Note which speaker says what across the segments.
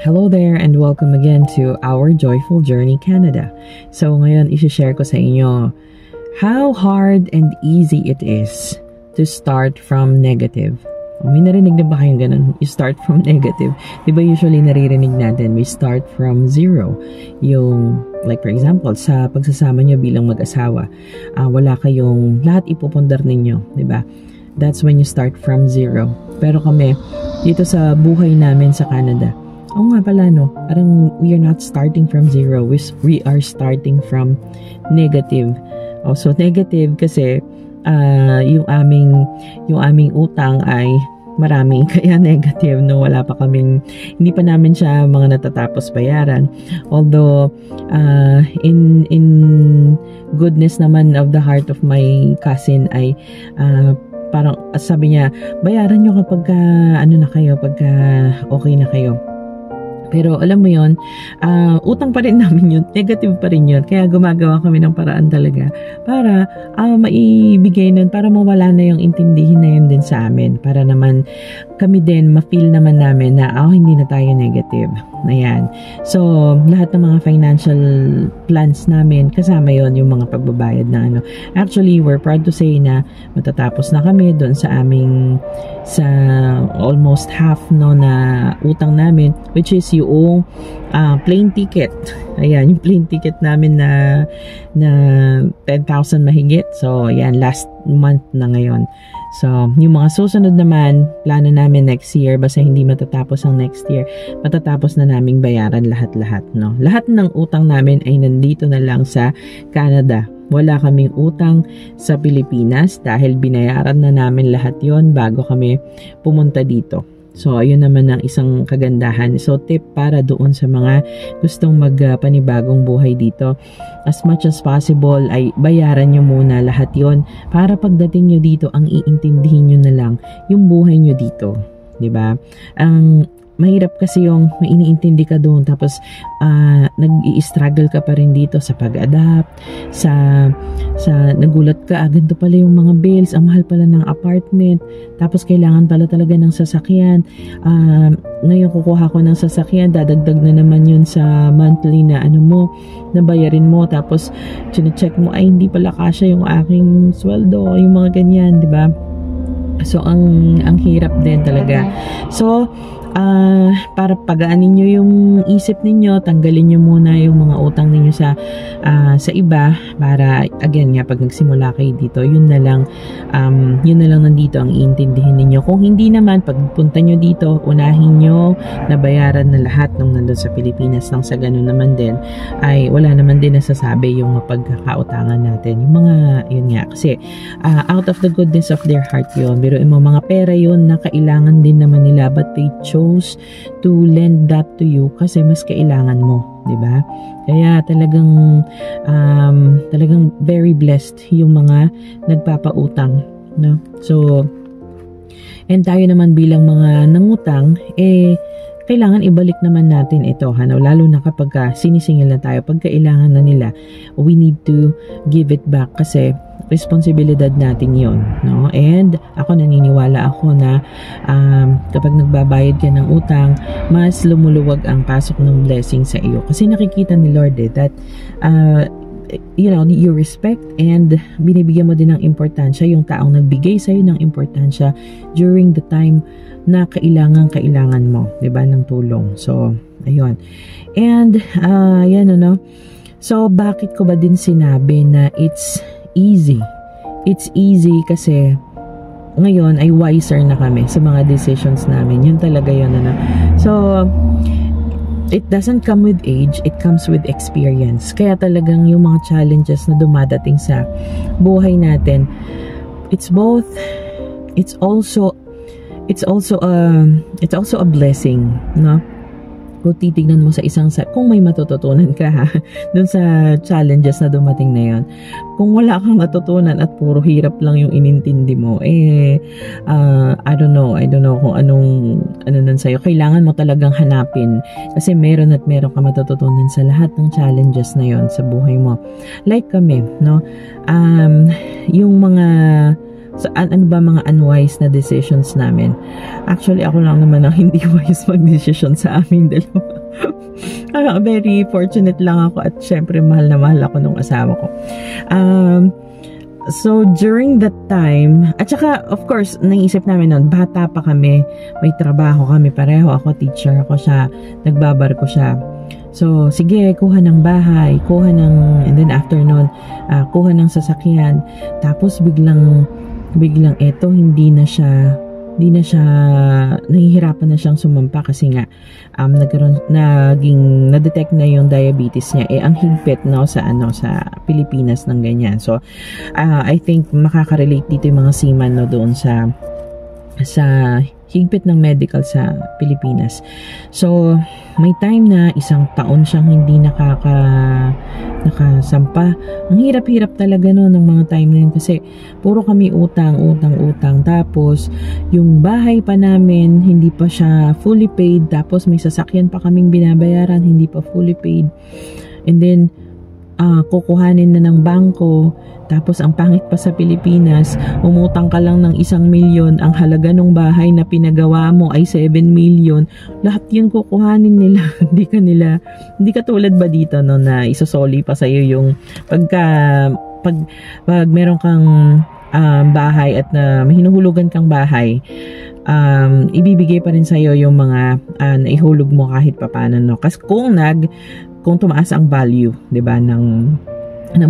Speaker 1: Hello there and welcome again to our Joyful Journey Canada. So ngayon i-share ko sa inyo how hard and easy it is to start from negative. May narinig na ba kayong ganun? You start from negative. Diba usually naririnig natin, we start from zero. Yung, like for example, sa pagsasama nyo bilang mag-asawa, wala kayong, lahat ipupundar ninyo. Diba? That's when you start from zero. Pero kami, dito sa buhay namin sa Canada, nga pala no, parang we are not starting from zero. We are starting from negative. Also negative kasi yung aming utang ay marami kaya negative no, hindi pa namin siya mga natatapos bayaran, although in goodness naman of the heart of my cousin ay parang sabi niya bayaran nyo kapag pagka okay na kayo. Pero alam mo yon, utang pa rin namin yun, negative pa rin yun. Kaya gumagawa kami ng paraan talaga para maibigay nun, para mawala na yung intindihin na yun din sa amin. Para naman kami din, ma-feel naman namin na hindi na tayo negative. Ayan. So, lahat ng mga financial plans namin, kasama yon yung mga pagbabayad na ano. Actually, we're proud to say na matatapos na kami doon sa almost half no na utang namin, which is yung plane ticket. Ayan, yung plane ticket namin na 10,000 mahigit. So, ayan, last month na ngayon. So, yung mga susunod naman, plano namin next year, basta hindi matatapos ang next year, matatapos na naming bayaran lahat-lahat, no? Lahat ng utang namin ay nandito na lang sa Canada. Wala kaming utang sa Pilipinas dahil binayaran na namin lahat yon bago kami pumunta dito. So, ayun naman ang isang kagandahan. So, tip para doon sa mga gustong magpanibagong buhay dito. As much as possible, ay bayaran nyo muna lahat yon para pagdating nyo dito, ang iintindihin nyo na lang yung buhay nyo dito. Diba? Ang mahirap kasi yung may iniintindi ka doon tapos nag-i-struggle ka pa rin dito sa pag-adapt, sa nagulat ka, ganito pala yung mga bills, ang mahal pala ng apartment, tapos kailangan pala talaga ng sasakyan. Ngayon kukuha ko ng sasakyan, dadagdag na naman yun sa monthly na na bayarin mo, tapos chine-check mo, ay hindi pala kasya yung aking sweldo, yung mga ganyan, di ba? So ang hirap din talaga. So para pagaanin nyo yung isip ninyo, tanggalin nyo muna yung mga utang ninyo sa iba para again nga pag nagsimula kayo dito, yun na lang nandito ang iintindihin ninyo. Kung hindi naman, pagpunta nyo dito, unahin nyo na bayaran na lahat nung nandun sa Pilipinas, nang sa ganun naman din ay wala naman din nasasabi yung pagkakautangan natin, yung mga yun nga kasi out of the goodness of their heart yun, pero yung mga pera yun na kailangan din naman nila, but they chose to lend that to you kasi mas kailangan mo, 'di ba? Kaya talagang very blessed yung mga nagpapautang, no? So, and tayo naman bilang mga nangutang, kailangan ibalik naman natin ito, lalo na kapag sinisingil na tayo, pag kailangan na nila, we need to give it back kasi responsibilidad natin yon, no? And ako naniniwala ako na kapag nagbabayad ka ng utang, mas lumuluwag ang pasok ng blessing sa iyo kasi nakikita ni Lord that you respect and binibigyan mo din ng importansya yung taong nagbigay sa iyo ng importansya during the time na kailangan mo, 'di ba, ng tulong. So, ayun. And so bakit ko ba din sinabi na it's easy? It's easy kasi ngayon ay wiser na kami sa mga decisions namin. Yun talaga yun. So, it doesn't come with age, it comes with experience. Kaya talagang yung mga challenges na dumadating sa buhay natin, it's also a blessing, no? Kung titignan mo sa kung may matututunan ka dun sa challenges na dumating na yon. Kung wala kang matutunan at puro hirap lang yung inintindi mo, I don't know kung ano nun sa'yo. Kailangan mo talagang hanapin kasi meron ka matututunan sa lahat ng challenges na yon sa buhay mo. Like kami, no? Yung mga So, ano ba mga unwise na decisions namin? Actually, ako lang naman ang hindi wise mag-decision sa aming dalawa. Very fortunate lang ako at syempre mahal na mahal ako nung asawa ko. So, during that time, at saka, of course, naisip namin noon, bata pa kami, may trabaho kami pareho, ako teacher, ako siya, nagbabarko siya. So, sige, kuha ng bahay, and then after noon, kuha ng sasakyan, tapos biglang eto, hindi na siya, nahihirapan na siyang sumampa kasi nga, na-detect na yung diabetes niya, ang higpit, no, sa Pilipinas ng ganyan. So, I think makaka-relate dito yung mga seaman, no, doon sa higpit ng medical sa Pilipinas. So, may time na 1 taon siyang hindi nakasampa. Ang hirap-hirap talaga no ng mga time na yun kasi puro kami utang. Tapos, yung bahay pa namin, hindi pa siya fully paid. Tapos, may sasakyan pa kaming binabayaran, hindi pa fully paid. And then, kukuhanin na ng bangko. Tapos ang pangit pa sa Pilipinas, umutang ka lang ng 1 milyon, ang halaga ng bahay na pinagawa mo ay 7 million. Lahat yun kukuhanin nila. Hindi ka tulad ba dito no, na isosoli pa sa iyo yung pag meron kang bahay at hinuhulugan kang bahay, ibibigay pa rin sa iyo yung mga naihulog mo kahit papaano no. Kasi kung tumaas ang value, 'di ba, ng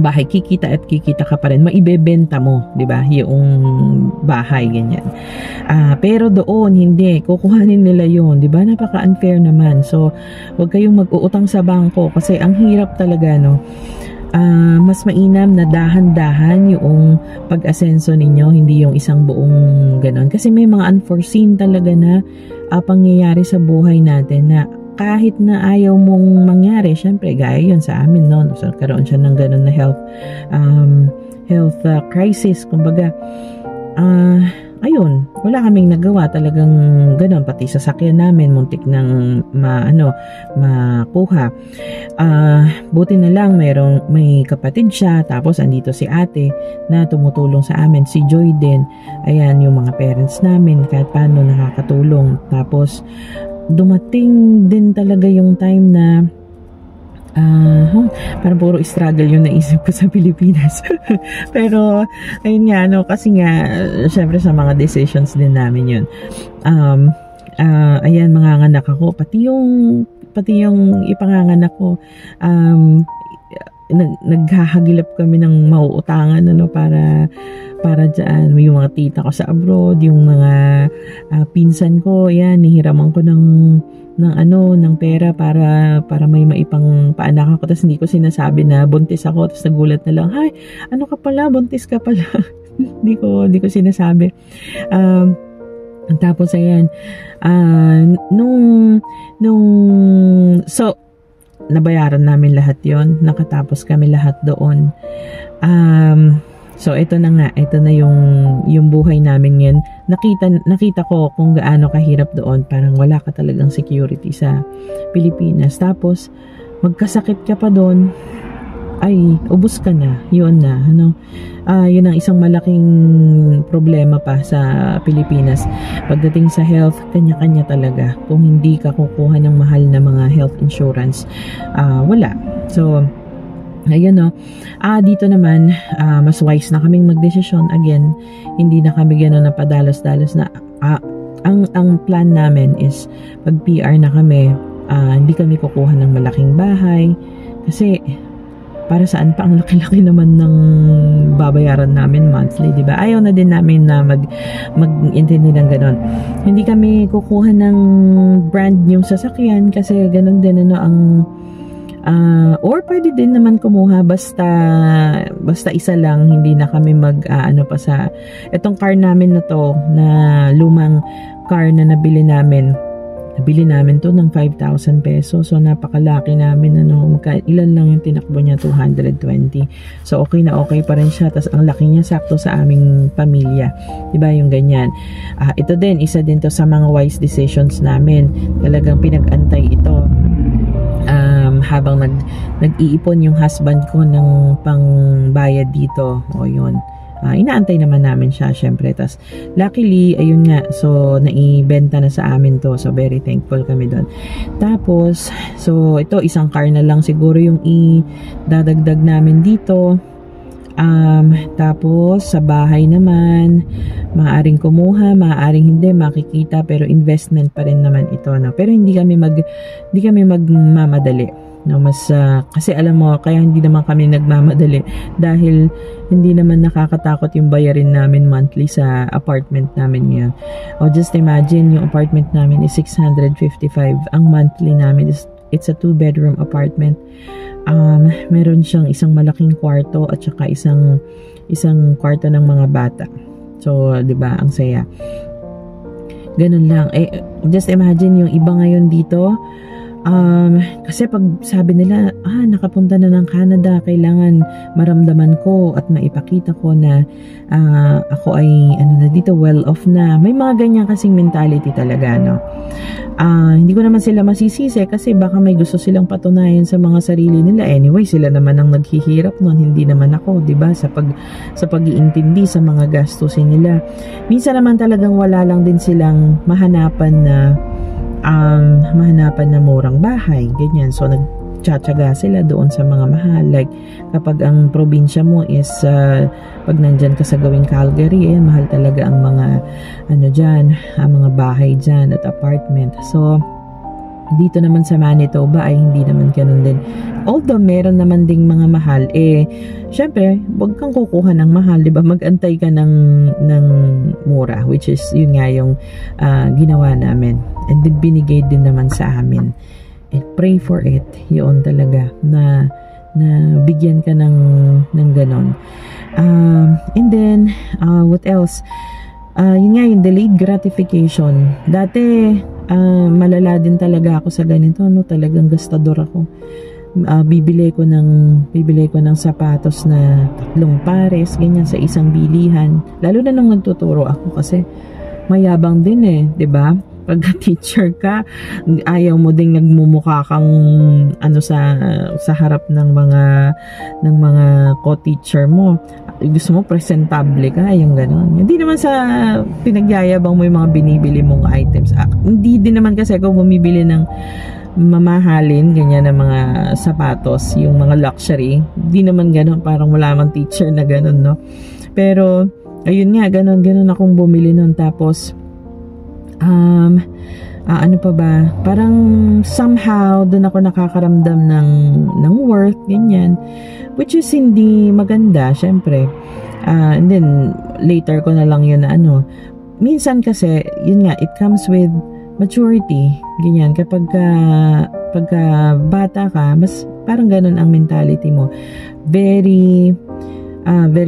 Speaker 1: bahay, kikita ka pa rin, maibebenta mo, 'di ba, yung bahay ganyan. Pero doon hindi, kukuhanin nila 'yon, 'di ba? Napaka-unfair naman. So, huwag kayong mag-uutang sa bangko kasi ang hirap talaga no. Mas mainam na dahan-dahan yung pag-asenso ninyo, hindi yung isang buong ganon. Kasi may mga unforeseen talaga na pangyayari sa buhay natin na kahit na ayaw mong mangyari, syempre gaya yun sa amin no, so karoon siya ng ganun na health crisis, kumbaga ayun, wala kaming nagawa, talagang ganun, pati sasakyan namin muntik ng makuha. Buti na lang may kapatid siya, tapos andito si ate na tumutulong sa amin, si Joy din, ayan, yung mga parents namin kahit paano nakakatulong. Tapos dumating din talaga yung time na parang puro struggle yung naisip ko sa Pilipinas. Pero ayun nga no, kasi nga syempre sa mga decisions din namin yun. Ayan, manganganak ako, pati yung ipanganganak ko, naghahagilap kami ng mauutangan para dyan, yung mga tita ko sa abroad, yung mga pinsan ko, yan, nihiraman ko ng pera para may maipang paanak ako. Tapos hindi ko sinasabi na buntis ako, tapos nagulat na lang, "Hay, ano ka pala, buntis ka pala." hindi ko sinasabi. Tapos ayan, so nabayaran namin lahat yon, nakatapos kami lahat doon. So ito na yung buhay namin ngayon. Nakita ko kung gaano kahirap doon, parang wala ka talagang security sa Pilipinas. Tapos magkasakit ka pa doon, ay ubos ka na, yun na ano. Yun ang isang malaking problema pa sa Pilipinas. Pagdating sa health, kanya-kanya talaga. Kung hindi ka kukuha ng mahal na mga health insurance, wala. So ayun no. Dito naman, mas wise na kaming magdesisyon. Again, hindi na kami gano'n na padalos-dalos na. Ang plan namin is, pag PR na kami, hindi kami kukuha ng malaking bahay. Kasi, para saan pa, ang laki-laki naman ng babayaran namin monthly, di ba? Ayaw na din namin na mag-intindi ng gano'n. Hindi kami kukuha ng brand new sasakyan kasi gano'n din or pwede din naman kumuha basta isa lang, hindi na kami pa sa etong car namin na to, na lumang car na nabili namin to ng 5,000 pesos. So napakalaki namin, ilan lang yung tinakbo niya, 220. So okay na okay pa rin siya. Tas ang laki niya, sakto sa aming pamilya, diba, yung ganyan. Ito din, isa din to sa mga wise decisions namin. Talagang pinag-antay ito. Habang nag-iipon yung husband ko ng pangbayad dito, o yun, inaantay naman namin siya syempre. Tas luckily ayun nga, so naibenta na sa amin to, so very thankful kami doon. Tapos so ito isang car na lang siguro yung idadagdag namin dito. Tapos sa bahay naman maaaring kumuha, maaaring hindi, makikita, pero investment pa rin naman ito, no? Pero hindi kami magmamadali, no? Mas kasi alam mo, kaya hindi naman kami nagmamadali dahil hindi naman nakakatakot yung bayarin namin monthly sa apartment namin ngayon. O just imagine, yung apartment namin is 655, ang monthly namin is, it's a 2-bedroom apartment. Meron siyang isang malaking kwarto at saka isang kwarto ng mga bata. So, 'di ba, ang saya. Ganun lang. Just imagine yung iba ngayon dito. Kasi pag sabi nila, nakapunta na ng Canada, kailangan maramdaman ko at maipakita ko na ako ay na dito, well off na. May mga ganyan kasing mentality talaga, no? Hindi ko naman sila masisisi kasi baka may gusto silang patunayan sa mga sarili nila. Anyway, sila naman ang naghihirap noon, hindi naman ako, 'di ba? Sa pag-iintindi sa mga gastusin nila. Minsan naman talagang wala lang din silang mahanapan na murang bahay, ganyan. So nagtsatsaga sila doon sa mga mahal. Like kapag ang probinsya mo is pag nandyan ka sa gawing Calgary, mahal talaga ang mga ang mga bahay dyan at apartment. So dito naman sa Manitoba ay hindi naman ganun din. Although meron naman ding mga mahal, syempre, wag kang kukuha ng mahal, 'di ba? Mag-antay ka ng mura, which is yun nga yung ginawa namin. And then binigay din naman sa amin. And pray for it. Yun talaga na bigyan ka ng ganon. And then what else? Yun nga, yung delayed gratification. Dati malala din talaga ako sa ganito, no? Talagang gastador ako. Bibili ko ng sapatos na 3 pares, ganyan, sa isang bilihan. Lalo na nung nagtuturo ako kasi mayabang din 'di ba? Pagka teacher ka, ayaw mo ding nagmumukha kang sa harap ng mga co-teacher mo. Gusto mo presentable ka, yung gano'n. Hindi naman sa pinagyayabang mo yung mga binibili mong items. Hindi din naman kasi ako bumibili ng mamahalin, ganyan, na mga sapatos, yung mga luxury. Hindi naman gano'n, parang wala mang teacher na gano'n, no? Pero, ayun nga, gano'n akong bumili nun. Tapos, ano pa ba? Parang somehow doon ako nakakaramdam ng worth, ganyan. Which is hindi maganda, syempre. And then, later ko na lang yun na minsan kasi, yun nga, it comes with maturity, ganyan. Pagka bata ka, mas parang ganun ang mentality mo. Very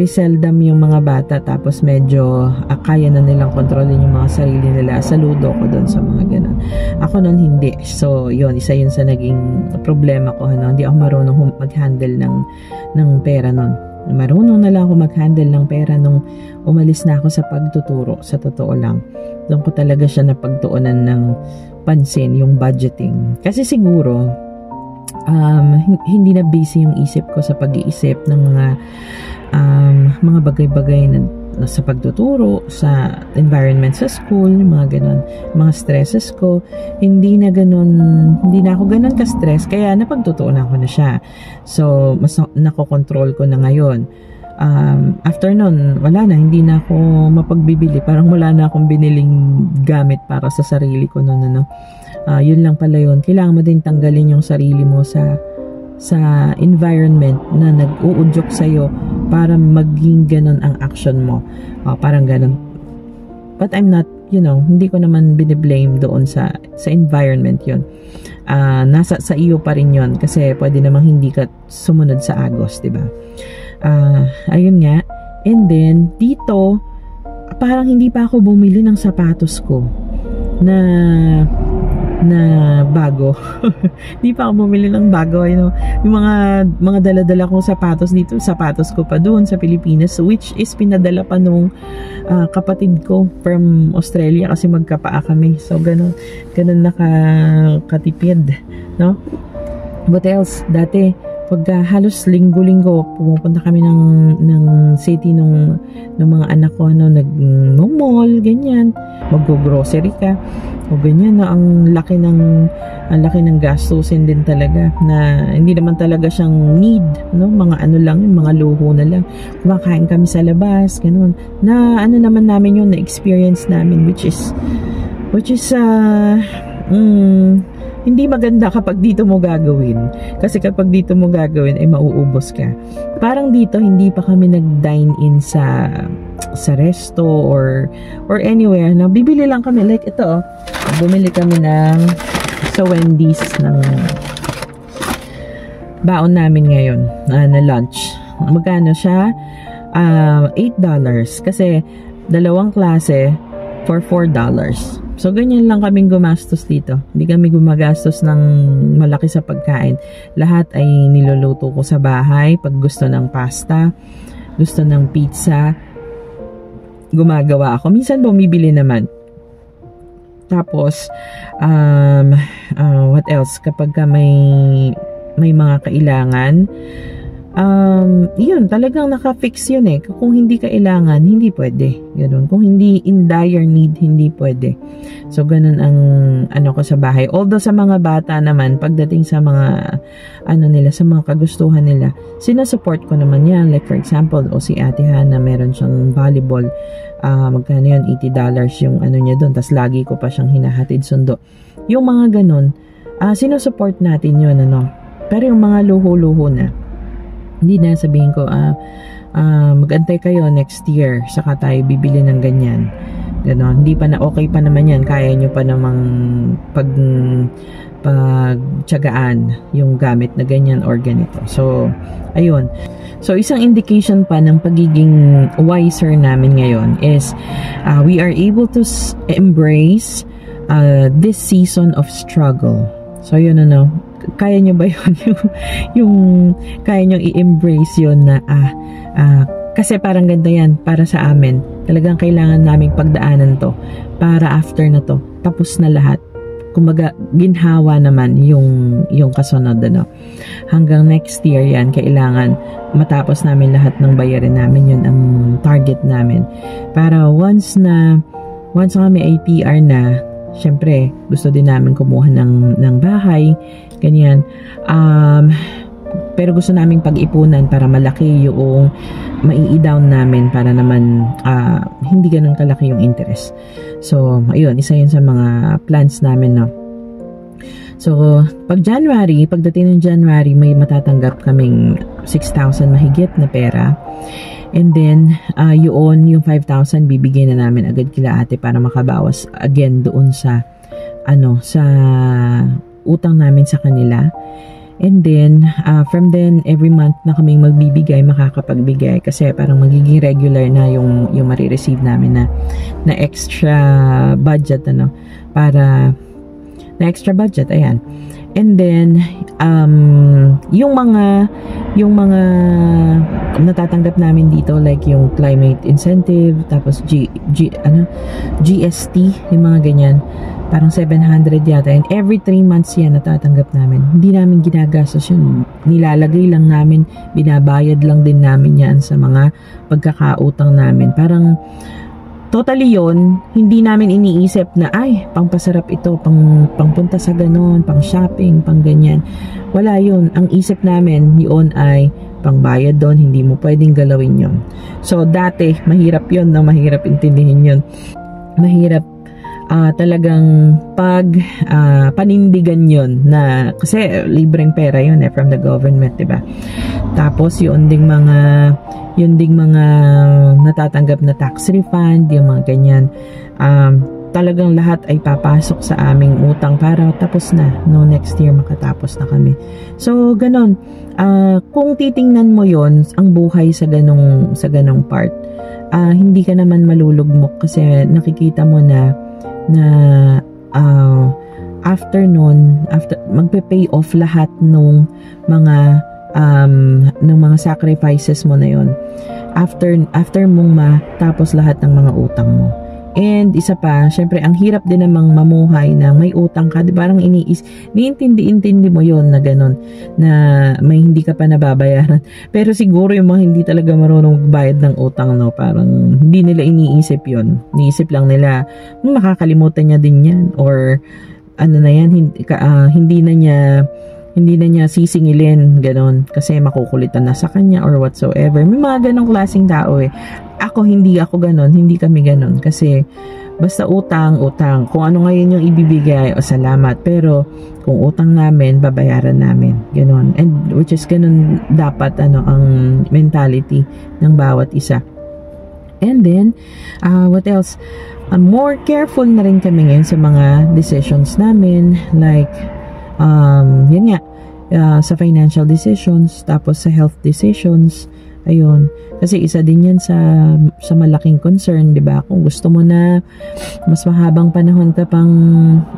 Speaker 1: seldom yung mga bata tapos medyo kaya na nilang kontrolin yung mga sarili nila. Saludo ko doon sa mga ganun. Ako noon hindi. So yun, isa yun sa naging problema ko. Hindi ako marunong mag-handle ng pera noon. Marunong na lang ako mag-handle ng pera nung umalis na ako sa pagtuturo. Sa totoo lang, doon ko talaga siya napagtuunan ng pansin, yung budgeting. Kasi siguro hindi na busy yung isip ko sa pag-iisip ng mga bagay-bagay na sa pagtuturo, sa environment sa school, mga ganun, mga stresses ko. Hindi na ako ganun ka-stress, kaya napagtutuunan ko na siya. So, mas nakokontrol ko na ngayon. After nun, wala na, hindi na ako mapagbibili. Parang wala na akong biniling gamit para sa sarili ko noon. Yun lang pala yun. Kailangan mo din tanggalin yung sarili mo sa environment na nag-uudyok sa'yo para maging ganun ang action mo. Parang ganun. But I'm not, hindi ko naman biniblame doon sa environment yun. Nasa sa iyo pa rin yun kasi pwede namang hindi ka sumunod sa agos, diba? Ayun nga. And then, dito, parang hindi pa ako bumili ng sapatos ko na bago. Hindi pa ako bumili ng bago, yung mga dala-dala kong sapatos dito, sapatos ko pa doon sa Pilipinas, which is pinadala pa nung kapatid ko from Australia kasi magkapaa kami. So ganun nakakatipid, no? What else? Dati pagka halos linggo-linggo pumupunta kami ng city ng mga anak ko, nag-mall, ganyan, mag-grocery ka o ganyan, ang laki ng gastusin din talaga, na hindi naman talaga siyang need, mga lang, mga luho na lang. Kumakain kami sa labas, ganun, na naman namin yun, na experience namin, which is hindi maganda kapag dito mo gagawin. Kasi kapag dito mo gagawin, ay mauubos ka. Parang dito, hindi pa kami nag-dine in sa resto or anywhere. Bibili lang kami. Like ito, bumili kami sa Wendy's ng baon namin ngayon na lunch. Magkano siya? $8. Kasi dalawang klase for $4. So, ganyan lang kaming gumastos dito. Hindi kami gumagastos ng malaki sa pagkain. Lahat ay niluluto ko sa bahay. Pag gusto ng pasta, gusto ng pizza, gumagawa ako. Minsan bumibili naman. Tapos, what else? Kapag may mga kailangan, yun, talagang naka-fix yun eh. Kung hindi kailangan, hindi pwede. Ganun. Kung hindi in dire need, hindi pwede. So, ganun ang ko sa bahay. Although sa mga bata naman, pagdating sa mga sa mga kagustuhan nila, sinasupport ko naman yan. Like for example, si Ate Hana, meron siyang volleyball. Magkano yun? $80 yung niya doon. Tas lagi ko pa siyang hinahatid sundo. Yung mga ganun, sinusupport natin yun, Pero yung mga luho-luho na, hindi na sabihin ko, mag-antay kayo next year, saka tayo bibili ng ganyan. Ganon. Hindi pa na, okay pa naman yan. Kaya nyo pa namang pagtsagaan yung gamit na ganyan or ganito. So, ayun. So, isang indication pa ng pagiging wiser namin ngayon is we are able to embrace this season of struggle. So, yun kaya nyo ba yun? yung kaya nyo i-embrace yun na kasi parang ganda yan para sa amin. Talagang kailangan naming pagdaanan to para after na to, tapos na lahat. Kumbaga, ginhawa naman yung kasunod, Hanggang next year yan, kailangan matapos namin lahat ng bayarin namin. Yun ang target namin. Para once kami ay PR na, syempre, gusto din namin kumuha ng bahay, ganyan. Pero gusto naming pag-ipunan para malaki yung mai-down namin para naman hindi ganun kalaki yung interest. So, ayun, isa yun sa mga plans namin, So, pagdating ng January, may matatanggap kaming 6,000 mahigit na pera. And then, yung 5,000 bibigyan na namin agad kila ate para makabawas again doon sa utang namin sa kanila. And then, from then, every month na kaming makakapagbigay kasi parang magiging regular na yung marireceive namin na extra budget, para na extra budget, ayan. And then, yung mga natatanggap namin dito, like yung climate incentive, tapos GST, yung mga ganyan, parang 700 yata, and every 3 months yan natatanggap namin. Hindi namin ginagastos yun, nilalagay lang namin, binabayad lang din namin yan sa mga pagkakautang namin. Parang totally yon, hindi namin iniisip na pangpasarap ito, pangpunta sa ganon, pang shopping, pang ganyan. Wala yun. Ang isip namin yun ay pangbayad doon, hindi mo pwedeng galawin yun. So dati mahirap yun, mahirap intindihin yun. Mahirap talagang panindigan yun, na kasi libreng pera yun from the government, diba? Tapos yun ding mga natatanggap na tax refund, yung mga ganyan, talagang lahat ay papasok sa aming utang para tapos na, next year makatapos na kami. So ganon, kung titingnan mo yon ang buhay sa ganong part, hindi ka naman malulugmok kasi nakikita mo na after magpe-pay off lahat ng mga sacrifices mo na yon, after mong matapos lahat ng mga utang mo, And isa pa, syempre, ang hirap din namang mamuhay na may utang ka. Di parang niintindi mo yon na ganun, na may hindi ka pa nababayaran. Pero siguro yung mga hindi talaga marunong magbayad ng utang, no, parang hindi nila iniisip yon. Iniisip lang nila, makakalimutan niya din yan. Or ano na yan, hindi na niya sisingilin, ganon, kasi makukulitan na sa kanya or whatsoever. May mga ganong klaseng tao eh. Hindi ako ganon, hindi kami ganon, kasi basta utang. Kung ano ngayon yung ibibigay, o salamat, pero kung utang namin, babayaran namin, ganon. And which is ganon dapat ang mentality ng bawat isa. And then, what else? More careful na rin kami ngayon sa mga decisions namin, like yun nga, sa financial decisions, tapos sa health decisions, ayun, kasi isa din yan sa malaking concern, di ba? Kung gusto mo na mas mahabang panahon ka pang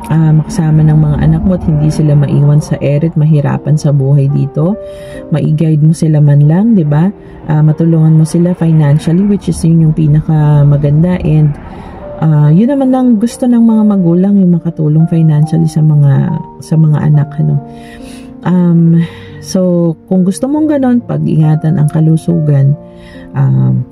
Speaker 1: makasama ng mga anak mo at hindi sila maiwan sa eret, mahirapan sa buhay dito, mai-guide mo sila man lang, di ba? Matulungan mo sila financially, which is yun yung pinaka maganda. And yun naman lang gusto ng mga magulang, yung makatulong financially sa mga anak, so kung gusto mong ganon, pag-ingatan ang kalusugan,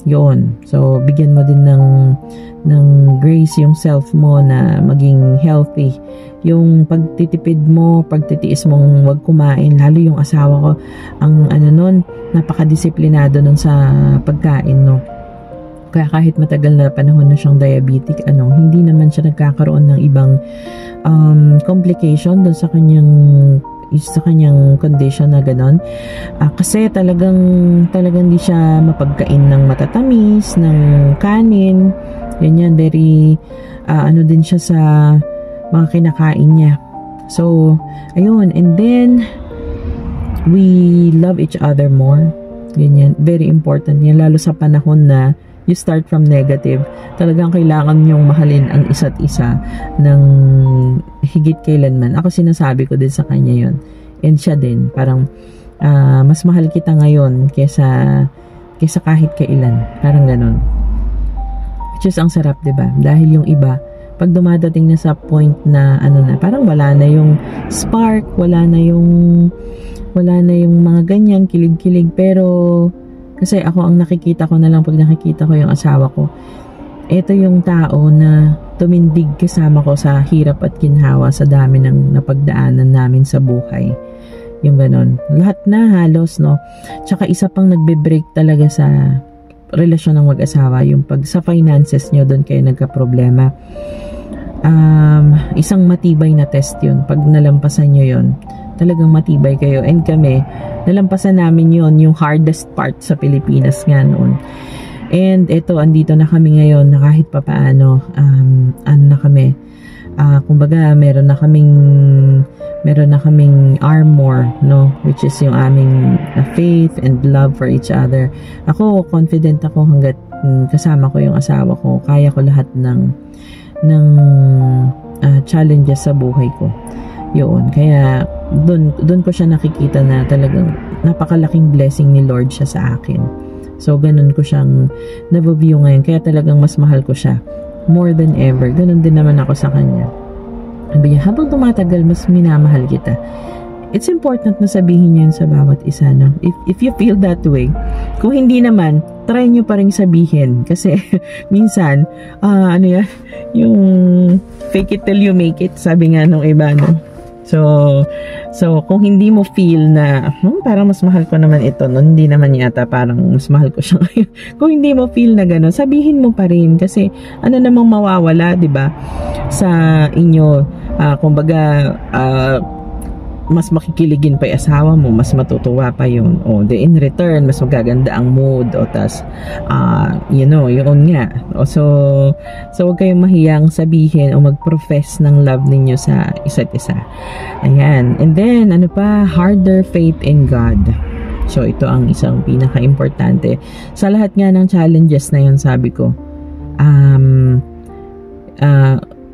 Speaker 1: yun. So bigyan mo din ng grace yung self mo na maging healthy. Yung pagtitipid mo, pagtitiis mong wag kumain, lalo yung asawa ko, ang nun, napakadisiplinado nun sa pagkain, no. Kaya kahit matagal na panahon na siyang diabetic, hindi naman siya nagkakaroon ng ibang complication doon sa kanyang condition na ganon. Kasi talagang di siya mapagkain ng matatamis, ng kanin, ganyan, very din siya sa mga kinakain niya. So ayun, and then we love each other more, ganyan, very important yan, lalo sa panahon na you start from negative. Talagang kailangan niyong mahalin ang isa't isa ng higit kailanman. Ako sinasabi ko din sa kanya yon. And siya din, parang mas mahal kita ngayon kesa kahit kailan. Parang ganun. Which is ang sarap, diba? Dahil yung iba, pag dumadating na sa point na parang wala na yung spark, wala na yung mga ganyan, kilig-kilig, pero kasi ako, ang nakikita ko na lang pag nakikita ko yung asawa ko, ito yung tao na tumindig kasama ko sa hirap at ginhawa, sa dami ng napagdaanan namin sa buhay. Yung ganon. Lahat na halos, no? Tsaka isa pang nagbe-break talaga sa relasyon ng mag-asawa, yung pag sa finances nyo, doon kayo nagka-problema. Isang matibay na test yun. Pag nalampasan nyo yun, talagang matibay kayo. And kami, nalampasan namin yon, yung hardest part sa Pilipinas nga noon. And ito, andito na kami ngayon na kahit papaano, na kami, kumbaga meron na kaming armor, no, which is yung aming faith and love for each other. Ako, confident ako hanggat kasama ko yung asawa ko, kaya ko lahat ng challenges sa buhay ko. Yun, kaya doon ko siya nakikita na talagang napakalaking blessing ni Lord siya sa akin. So ganun ko siyang na-view ngayon, kaya talagang mas mahal ko siya more than ever. Ganun din naman ako sa kanya. Sabi niya, habang tumatagal, mas minamahal kita. It's important na sabihin niyo yun sa bawat isa, no? If you feel that way. Kung hindi naman, try niyo pa rin sabihin. Kasi minsan, yung fake it till you make it, sabi nga nung iba, no? So kung hindi mo feel na parang mas mahal ko naman ito, no? Hindi naman yata parang mas mahal ko siya ngayon. Kung hindi mo feel na gano'n, sabihin mo pa rin, kasi namang mawawala, 'di ba? Sa inyo, kumbaga mas makikiligin pa yung asawa mo, mas matutuwa pa yun. O, in return, mas magaganda ang mood. O, tas, yun nga. O, so huwag kayong mahiyang sabihin o mag-profess ng love ninyo sa isa't isa. Ayan. And then, harder faith in God. So, ito ang isang pinaka-importante. Sa lahat nga ng challenges na yun, sabi ko,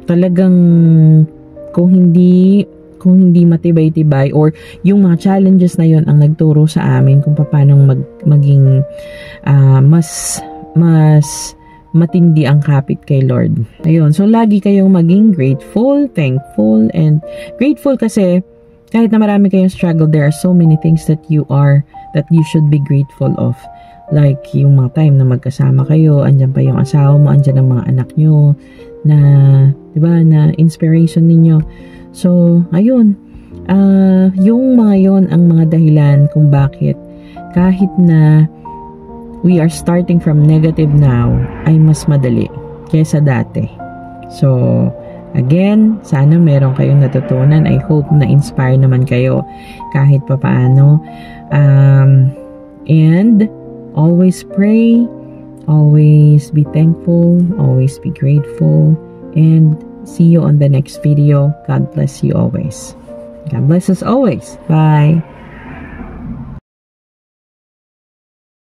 Speaker 1: talagang kung hindi matibay-tibay, or yung mga challenges na yon ang nagturo sa amin kung paano maging mas matindi ang kapit kay Lord. Ayun, so lagi kayong maging grateful, thankful, and grateful kasi kahit na marami kayong struggle, there are so many things that you should be grateful of. Like yung mga time na magkasama kayo, andyan pa yung asawa mo, andyan ang mga anak nyo, na, diba, na inspiration ninyo. So, ayun, yung mga yon ang mga dahilan kung bakit kahit na we are starting from negative now, ay mas madali kaysa dati. So, again, sana meron kayong natutunan. I hope na-inspire naman kayo kahit papaano. And always pray, always be thankful, always be grateful, and see you on the next video. God bless you always. God bless us always. Bye.